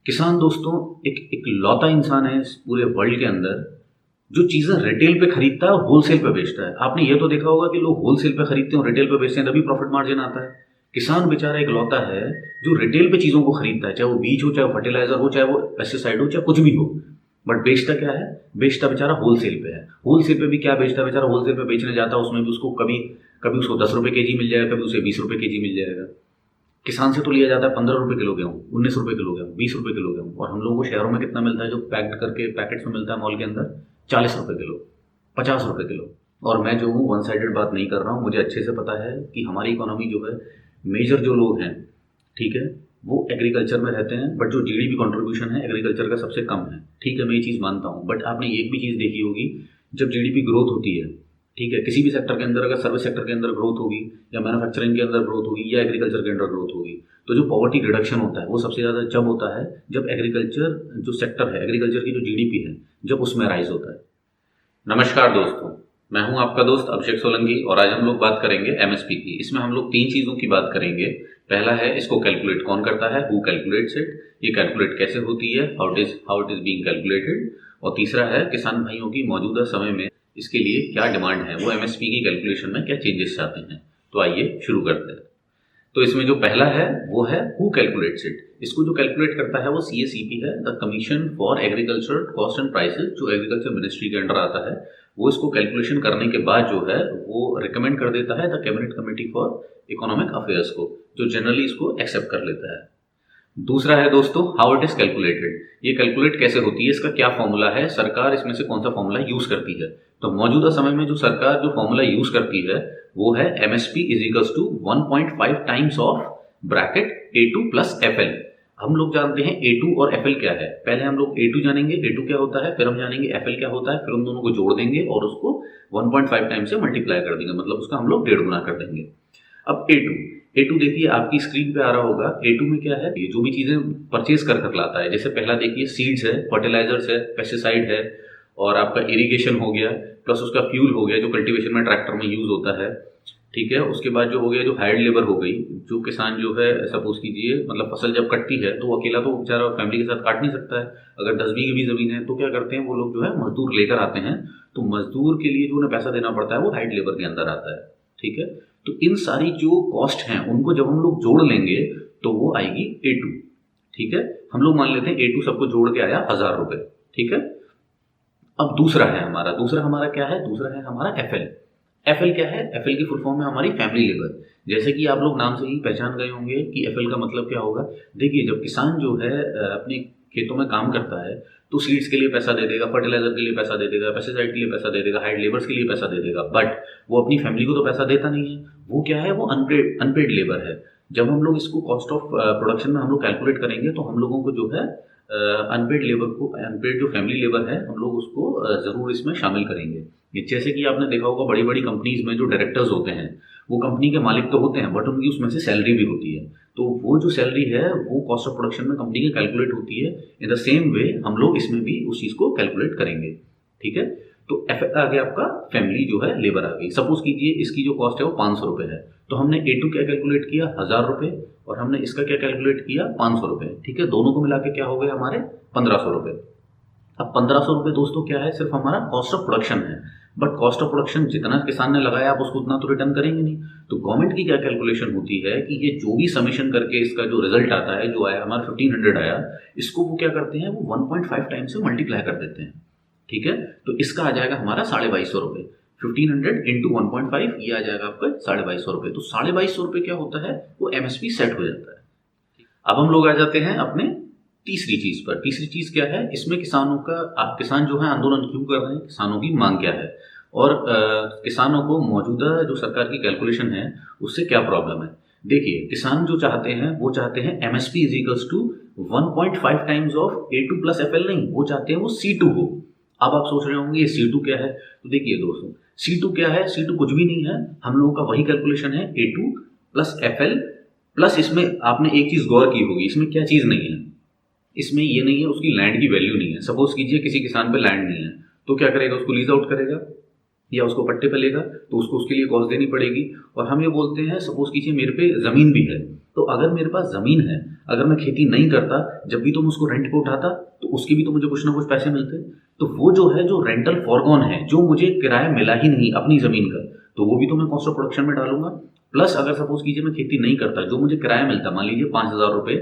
किसान दोस्तों एक इकलौता इंसान है इस पूरे वर्ल्ड के अंदर जो चीज़ें रिटेल पे खरीदता है और होलसेल पे बेचता है। आपने ये तो देखा होगा कि लोग होलसेल पे खरीदते हैं और रिटेल पे बेचते हैं, तभी प्रॉफिट मार्जिन आता है। किसान बेचारा इकलौता है जो रिटेल पे चीज़ों को खरीदता है, चाहे वो बीज हो, चाहे वो फर्टिलाइजर हो, चाहे वो पेस्टिसाइड हो, चाहे कुछ भी हो। बट बेचता क्या है? बेचता बेचारा होलसेल पे है। होलसेल पे भी क्या बेचता है बेचारा? होलसेल पे बेचने जाता है, उसमें भी उसको कभी कभी उसको 10 रुपये केजी मिल जाएगा, कभी उसे 20 रुपये केजी मिल जाएगा। किसान से तो लिया जाता है 15 रुपये किलो गेहूँ, 19 रुपये किलो गेहूँ, 20 रुपये किलो गेहूँ, और हम लोगों को शहरों में कितना मिलता है जो पैक्ड करके पैकेट्स में मिलता है मॉल के अंदर? 40 रुपये किलो, 50 रुपये किलो। और मैं जो हूँ वन साइडेड बात नहीं कर रहा हूँ, मुझे अच्छे से पता है कि हमारी इकोनॉमी जो है, मेजर जो लोग हैं, ठीक है, वो एग्रीकल्चर में रहते हैं, बट जो जीडीपी कंट्रीब्यूशन है एग्रीकल्चर का सबसे कम है। ठीक है, मैं ये चीज़ मानता हूँ, बट आपने एक भी चीज़ देखी होगी, जब जीडीपी ग्रोथ होती है, ठीक है, किसी भी सेक्टर के अंदर, अगर सर्विस सेक्टर के अंदर ग्रोथ होगी, या मैन्युफैक्चरिंग के अंदर ग्रोथ होगी, या एग्रीकल्चर के अंदर ग्रोथ होगी, तो जो पॉवर्टी रिडक्शन होता है वो सबसे ज़्यादा जब होता है जब एग्रीकल्चर जो सेक्टर है, एग्रीकल्चर की जो जीडीपी है, जब उसमें राइज होता है। नमस्कार दोस्तों, मैं हूं आपका दोस्त अभिषेक सोलंकी, और आज हम लोग बात करेंगे एमएसपी की। इसमें हम लोग 3 चीज़ों की बात करेंगे। पहला है, इसको कैलकुलेट कौन करता है, हु कैलकुलेट्स इट, ये कैलकुलेट कैसे होती है, how it is being calculated. और तीसरा है, किसान भाइयों की मौजूदा समय में इसके लिए क्या डिमांड है, वो एमएसपी की कैलकुलेशन में क्या चेंजेस चाहते हैं। तो आइए शुरू करते हैं। तो इसमें जो पहला है वो है हु कैलकुलेट्स इट। इसको जो कैलकुलेट करता है वो CACP है, the commission for agriculture cost and prices, जो एग्रीकल्चर मिनिस्ट्री के अंडर आता है। वो इसको कैलकुलेशन करने के बाद जो है वो रिकमेंड कर देता है the cabinet committee for economic affairs को, जो जनरली इसको एक्सेप्ट कर लेता है। दूसरा है दोस्तों, हाउ इट इज कैलकुलेटेड। ये कैलकुलेट कैसे होती है, इसका क्या फॉर्मूला है, सरकार इसमें से कौन सा फॉर्मूला यूज करती है। तो मौजूदा समय में जो सरकार जो फॉर्मूला यूज करती है वो है MSP is equals to 1.5 times of bracket A2 plus FL। हम लोग जानते हैं A2 और FL क्या है। पहले हम लोग A2 जानेंगे, A2 क्या होता है, फिर हम जानेंगे FL क्या होता है, फिर हम दोनों को जोड़ देंगे और उसको 1.5 टाइम से मल्टीप्लाई कर देंगे, मतलब उसका हम लोग 1.5 गुना कर देंगे। अब A2 देखिए आपकी स्क्रीन पे आ रहा होगा। A2 में क्या है, ये जो भी चीजें परचेज कर कर लाता है, जैसे पहला देखिए सीड्स है, फर्टिलाइजर्स है, पेस्टिसाइड है, और आपका इरिगेशन हो गया, प्लस उसका फ्यूल हो गया जो कल्टीवेशन में ट्रैक्टर में यूज होता है, ठीक है। उसके बाद जो हो गया, जो हायर्ड लेबर हो गई, जो किसान जो है सपोज कीजिए, मतलब फसल जब कटती है तो वो अकेला तो बेचारा फैमिली के साथ काट नहीं सकता है। अगर 10 बीघे भी जमीन है तो क्या करते हैं वो लोग, जो है मजदूर लेकर आते हैं। तो मजदूर के लिए जो उन्हें पैसा देना पड़ता है वो हायर्ड लेबर के अंदर आता है, ठीक है। तो इन सारी जो कॉस्ट हैं उनको जब हम लोग जोड़ लेंगे तो वो आएगी A2, ठीक है। हम लोग मान लेते हैं A2 सबको जोड़ के आया 1000 रुपए, ठीक है। अब दूसरा हमारा क्या है, दूसरा है हमारा FL क्या है, FL की फुल फॉर्म है हमारी फैमिली लेबर। जैसे कि आप लोग नाम से ही पहचान गए होंगे कि FL का मतलब क्या होगा। देखिए, जब किसान जो है अपने खेतों में काम करता है तो सीड्स के लिए पैसा दे देगा, फर्टिलाइजर के लिए पैसा दे देगा, पेस्टिसाइड के लिए पैसा दे देगा, हायर्ड लेबर्स के लिए पैसा दे देगा, बट वो अपनी फैमिली को तो पैसा देता नहीं है। वो क्या है, वो अनपेड लेबर है। जब हम लोग इसको कॉस्ट ऑफ प्रोडक्शन में हम लोग कैलकुलेट करेंगे तो हम लोगों को जो है अनपेड जो फैमिली लेबर है, हम लोग उसको जरूर इसमें शामिल करेंगे। जैसे कि आपने देखा होगा बड़ी बड़ी कंपनीज में जो डायरेक्टर्स होते हैं वो कंपनी के मालिक तो होते हैं, बट उनकी उसमें से सैलरी भी होती है। तो वो जो सैलरी है वो कॉस्ट ऑफ प्रोडक्शन में कंपनी की कैलकुलेट होती है। इन द सेम वे हम लोग इसमें भी उस चीज़ को कैलकुलेट करेंगे, ठीक है। तो FL आ गया आपका, फैमिली जो है लेबर आ गई। सपोज कीजिए इसकी जो कॉस्ट है वो 500 रुपये है, तो हमने A2 क्या कैलकुलेट किया, 1000 रुपये, और हमने इसका क्या कैलकुलेट किया, 500 रुपये, ठीक है। दोनों को मिला के क्या हो गए हमारे 1500 रुपये। अब 1500 रुपये दोस्तों क्या है, सिर्फ हमारा कॉस्ट ऑफ प्रोडक्शन है, बट कॉस्ट ऑफ प्रोडक्शन जितना किसान ने लगाया आप उसको उतना तो रिटर्न करेंगे नहीं। तो गवर्नमेंट की क्या कैलकुलेशन होती है कि ये जो भी समेशन करके इसका जो रिजल्ट आता है, जो आया हमारा 1500 आया, इसको वो क्या करते हैं, वो 1.5 टाइम से मल्टीप्लाई कर देते हैं, ठीक है। तो इसका आ जाएगा हमारा 2250 रुपये। 1500 इंटू 1.5, ये आ जाएगा आपका 2250 रुपये। तो 2250 रुपये क्या होता है, वो MSP सेट हो जाता है। अब हम लोग आ जाते हैं अपने तीसरी चीज पर। तीसरी चीज क्या है, इसमें किसानों का, किसान जो है आंदोलन क्यों कर रहे हैं, किसानों की मांग क्या है, और किसानों को मौजूदा जो सरकार की कैलकुलेशन है उससे क्या प्रॉब्लम है। देखिए, किसान जो चाहते हैं वो चाहते हैं MSP is equals to 1.5 times of A2 plus FL, नहीं, वो चाहते हैं वो C2 हो। अब आप सोच रहे होंगे ये C2 क्या है, तो देखिए दोस्तों, C2 क्या है, C2 कुछ भी नहीं है, हम लोगों का वही कैलकुलेशन है, A2 प्लस FL प्लस, इसमें आपने एक चीज गौर की होगी, इसमें क्या चीज नहीं है, इसमें ये नहीं है उसकी लैंड की वैल्यू नहीं है। सपोज कीजिए किसी किसान पे लैंड नहीं है तो क्या करेगा, उसको लीज आउट करेगा या उसको पट्टे पे लेगा, तो उसको उसके लिए कॉस्ट देनी पड़ेगी। और हम ये बोलते हैं, सपोज कीजिए मेरे पे जमीन भी है तो अगर मेरे पास ज़मीन है, अगर मैं खेती नहीं करता, जब भी तो मैं उसको रेंट पे उठाता तो उसके भी तो मुझे कुछ ना कुछ पैसे मिलते। तो वो जो है, जो रेंटल फॉरगॉन है, जो मुझे किराया मिला ही नहीं अपनी ज़मीन का, तो वो भी तो मैं कॉस्ट ऑफ प्रोडक्शन में डालूंगा। प्लस अगर सपोज कीजिए मैं खेती नहीं करता, जो मुझे किराया मिलता, मान लीजिए 5,000 रुपये,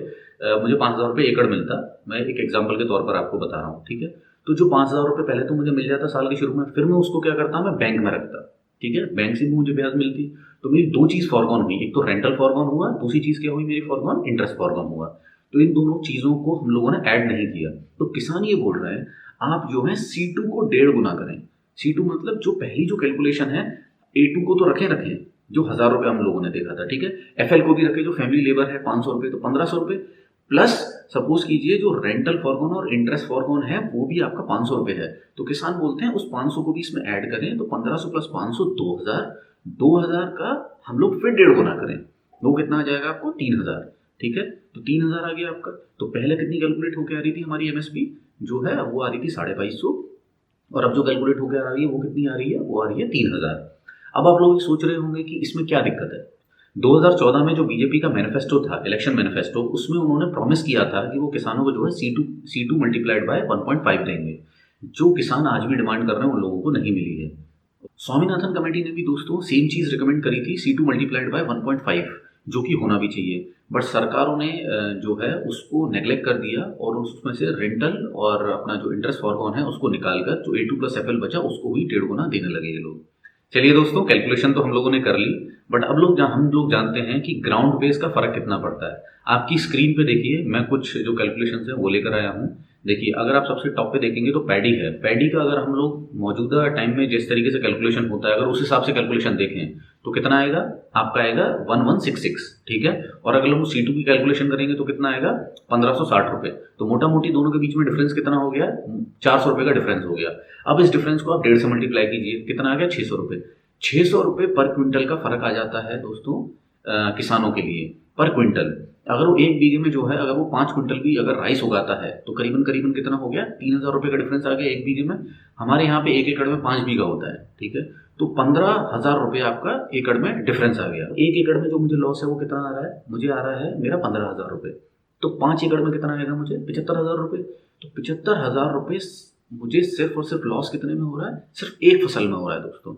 मुझे 5,000 रुपये एकड़ मिलता, मैं एक एग्जाम्पल के तौर पर आपको बता रहा हूँ, ठीक है। तो जो 5,000 रुपये पहले तो मुझे मिल जाता साल के शुरू में, फिर मैं उसको क्या करता, मैं बैंक में रखता, ठीक है, बैंक से भी मुझे ब्याज मिलती। तो मेरी दो चीज़ फॉरगॉन हुई, एक तो रेंटल फॉरगॉन हुआ, दूसरी चीज़ क्या हुई मेरी फॉरगॉन, इंटरेस्ट फॉरगॉन हुआ। तो इन दोनों चीज़ों को हम लोगों ने ऐड नहीं किया। तो किसान ये बोल रहे हैं आप जो है C2 को 1.5 गुना करें। C2 मतलब जो पहली जो कैलकुलेशन है, A2 को तो रखें जो 1,000 रुपये हम लोगों ने देखा था, ठीक है, FL को भी रखे, जो फैमिली लेबर है 500 रुपये, तो 1,500 रुपये, प्लस सपोज कीजिए जो रेंटल फॉरगॉन और इंटरेस्ट फॉरगॉन है वो भी आपका 500 रुपये है। तो किसान बोलते हैं उस 500 को भी इसमें ऐड करें, तो 1,500 प्लस 500 2,000, 2,000 का हम लोग फिर 1.5 गुना करें, वो कितना आ जाएगा आपको, 3,000, ठीक है। तो 3,000 आ गया आपका। तो पहले कितनी कैलकुलेट होकर आ रही थी हमारी MSP जो है, वो आ रही थी 2,250, और अब जो कैलकुलेट होकर आ रही है वो कितनी आ रही है, वो आ रही है 3,000। अब आप लोग ये सोच रहे होंगे कि इसमें क्या दिक्कत है। 2014 में जो बीजेपी का मैनिफेस्टो था, इलेक्शन मैनिफेस्टो, उसमें उन्होंने प्रॉमिस किया था कि वो किसानों को जो है C2 मल्टीप्लाइड बाय 1.5 देंगे, जो किसान आज भी डिमांड कर रहे हैं उन लोगों को नहीं मिली है। स्वामीनाथन कमेटी ने भी दोस्तों सेम चीज़ रिकमेंड करी थी, C2 मल्टीप्लाइड बाय 1.5, जो कि होना भी चाहिए, बट सरकारों ने जो है उसको नेग्लेक्ट कर दिया, और उसमें से रेंटल और अपना जो इंटरेस्ट फॉरगॉन है उसको निकालकर जो A2 प्लस FL बचा उसको ही 1.5 गुना देने लगे ये लोग। चलिए दोस्तों, कैलकुलेशन तो हम लोगों ने कर ली, बट अब हम लोग जानते हैं कि ग्राउंड बेस का फर्क कितना पड़ता है। आपकी स्क्रीन पे देखिए, मैं कुछ जो कैलकुलेशन है वो लेकर आया हूँ। देखिए, अगर आप सबसे टॉप पे देखेंगे तो पैडी है। पैडी का अगर हम लोग मौजूदा टाइम में जिस तरीके से कैलकुलेशन होता है, अगर उस हिसाब से कैलकुलेशन देखें तो कितना आएगा, आपका आएगा 1166, ठीक है। और अगर हम C2 की कैलकुलेशन करेंगे तो कितना आएगा, 1,560 रुपये। तो मोटा मोटी दोनों के बीच में डिफरेंस कितना हो गया, 400 रुपये का डिफरेंस हो गया। अब इस डिफरेंस को आप 1.5 से मल्टीप्लाई कीजिए, कितना आ गया, 600 रुपये। 600 रुपये पर क्विंटल का फर्क आ जाता है दोस्तों किसानों के लिए पर क्विंटल। अगर वो 1 बीघे में जो है, अगर वो 5 क्विंटल भी अगर राइस उगाता है तो करीबन करीबन कितना हो गया, 3,000 रुपये का डिफरेंस आ गया 1 बीघे में। हमारे यहाँ पे 1 एकड़ में 5 बीघा होता है, ठीक है। तो 15,000 रुपये आपका एकड़ में डिफरेंस आ गया। 1 एकड़ में जो मुझे लॉस है वो कितना आ रहा है, मुझे आ रहा है मेरा 15,000 रुपये। तो 5 एकड़ में कितना आएगा मुझे, 75,000 रुपये। तो 75,000 रुपये मुझे सिर्फ और सिर्फ लॉस कितने में हो रहा है, सिर्फ एक फसल में हो रहा है दोस्तों।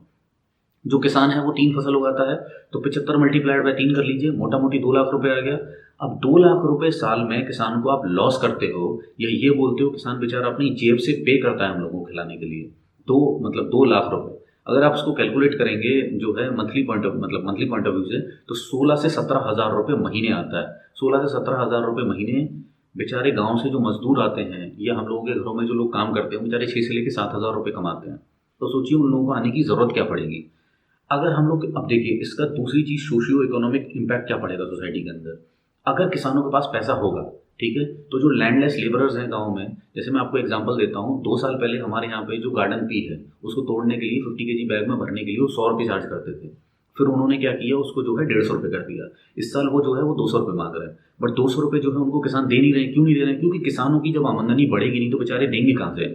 जो किसान है वो 3 फसल उगाता है, तो 75 मल्टीप्लाइड बाय 3 कर लीजिए, मोटा मोटी 2 लाख रुपए आ गया। अब 2 लाख रुपए साल में किसान को आप लॉस करते हो, या ये बोलते हो किसान बेचारा अपनी जेब से पे करता है हम लोगों को खिलाने के लिए, तो मतलब 2 लाख रुपए अगर आप उसको कैलकुलेट करेंगे जो है मंथली पॉइंट ऑफ व्यू से, तो 16 से 17,000 रुपये महीने आता है। 16 से 17,000 रुपये महीने बेचारे गाँव से जो मजदूर आते हैं, या हम लोगों के घरों में जो लोग काम करते हैं, बेचारे 6 से लेकर 7,000 रुपये कमाते हैं। तो सोचिए उन लोगों को आने की ज़रूरत क्या पड़ेगी। अगर हम लोग अब देखिए, इसका दूसरी चीज़ सोशियो इकोनॉमिक इम्पैक्ट क्या पड़ेगा सोसाइटी के अंदर। अगर किसानों के पास पैसा होगा, ठीक है, तो जो लैंडलेस लेबरर्स हैं गांव में, जैसे मैं आपको एग्जांपल देता हूँ, 2 साल पहले हमारे यहाँ पे जो गार्डन पी है उसको तोड़ने के लिए 50 kg बैग में भरने के लिए वो 100 रुपये चार्ज करते थे। फिर उन्होंने क्या किया, उसको जो है 150 रुपये कर दिया। इस साल वो जो है वो 200 रुपये मांग रहे हैं, बट 200 रुपये जो है उनको किसान दे नहीं रहे। क्यों नहीं दे रहे हैं, क्योंकि किसानों की जब आमदनी बढ़ेगी नहीं तो बेचारे देंगे कहाँ से।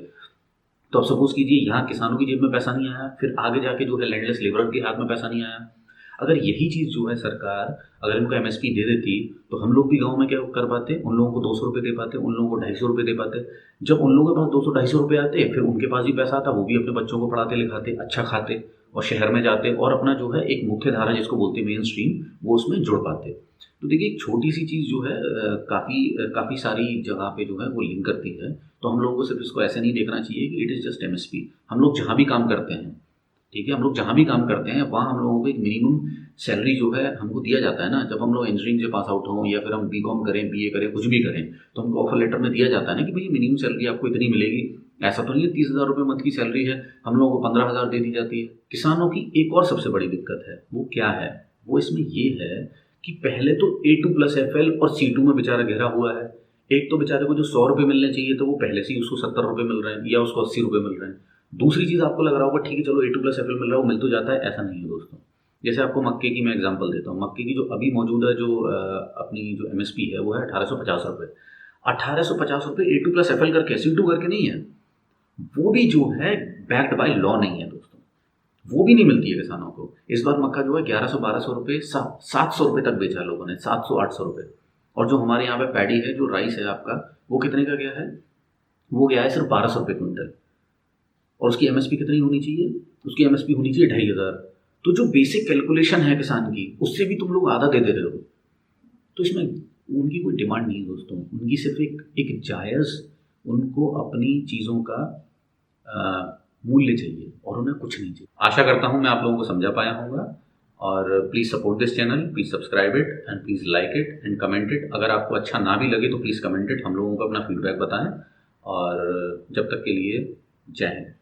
तो अब सपोज कीजिए यहाँ किसानों की जेब में पैसा नहीं आया, फिर आगे जाके जो है लैंडलेस लेबर के हाथ में पैसा नहीं आया। अगर यही चीज़ जो है सरकार अगर इनको MSP दे देती, तो हम लोग भी गांव में क्या कर पाते, उन लोगों को 200 रुपये दे पाते, उन लोगों को 250 रुपये दे पाते। जब उन लोगों के पास 200-250 रुपये आते, फिर उनके पास भी पैसा आता, वो भी अपने बच्चों को पढ़ाते लिखाते, अच्छा खाते और शहर में जाते, और अपना जो है एक मुख्य धारा जिसको बोलते हैं मेन स्ट्रीम, वो उसमें जुड़ पाते। तो देखिए, एक छोटी सी चीज़ जो है काफ़ी सारी जगह पे जो है वो लिंक करती है। तो हम लोगों को सिर्फ इसको ऐसे नहीं देखना चाहिए कि इट इज़ जस्ट MSP। हम लोग जहाँ भी काम करते हैं, ठीक है, हम लोग जहाँ भी काम करते हैं वहाँ हम लोगों को एक मिनिमम सैलरी जो है हमको दिया जाता है ना। जब हम लोग इंजीनियरिंग से पास आउट हों, या फिर हम BCom करें, BA करें, कुछ भी करें, तो हमको ऑफर लेटर में दिया जाता है ना कि भाई मिनिमम सैलरी आपको इतनी मिलेगी। ऐसा तो नहीं है 30,000 रुपये मंथ की सैलरी है, हम लोगों को 15,000 दे दी जाती है। किसानों की एक और सबसे बड़ी दिक्कत है, वो क्या है, वो इसमें ये है कि पहले तो A2 प्लस FL और C2 में बेचारा घिरा हुआ है। एक तो बेचारे को जो 100 रुपये मिलने चाहिए तो वो पहले से ही उसको 70 रुपये मिल रहे हैं, या उसको 80 रुपये मिल रहे हैं। दूसरी चीज़ आपको लग रहा होगा ठीक है चलो A2 प्लस FL मिल रहा है, वो मिल तो जाता है, ऐसा नहीं है दोस्तों। जैसे आपको मक्के की मैं एग्जांपल देता हूँ, मक्के की जो अभी मौजूदा जो अपनी जो MSP है वो है 1,850 रुपये। 1,850 रुपये A2 प्लस FL करके, C2 करके नहीं है, वो भी जो है बैक्ड बाय लॉ नहीं है दोस्तों। वो भी नहीं मिलती है किसानों को। इस बार मक्का जो है 1100-1200 रुपये, 700 रुपये तक बेचा लोगों ने, 700-800 रुपये। और जो हमारे यहाँ पे पैडी है, जो राइस है आपका, वो कितने का गया है? वो गया है सिर्फ 1200 रुपये कुंटल। और उसकी एमएसपी कितनी होनी चाहिए? उसकी एमएसपी होनी चाहिए 2500। तो जो बेसिक कैलकुलेशन है किसान की, उससे भी तुम लोग आधा दे रहे हो। तो इसमें उनकी कोई डिमांड नहीं है दोस्तों, उनकी सिर्फ एक जायज़, उनको अपनी चीज़ों का मूल्य चाहिए और उन्हें कुछ नहीं चाहिए। आशा करता हूँ मैं आप लोगों को समझा पाया होगा। और please support this channel, please subscribe it and please like it and comment it. अगर आपको अच्छा ना भी लगे तो प्लीज़ कमेंट इट, हम लोगों को अपना फीडबैक बताएं। और जब तक के लिए जय हिंद।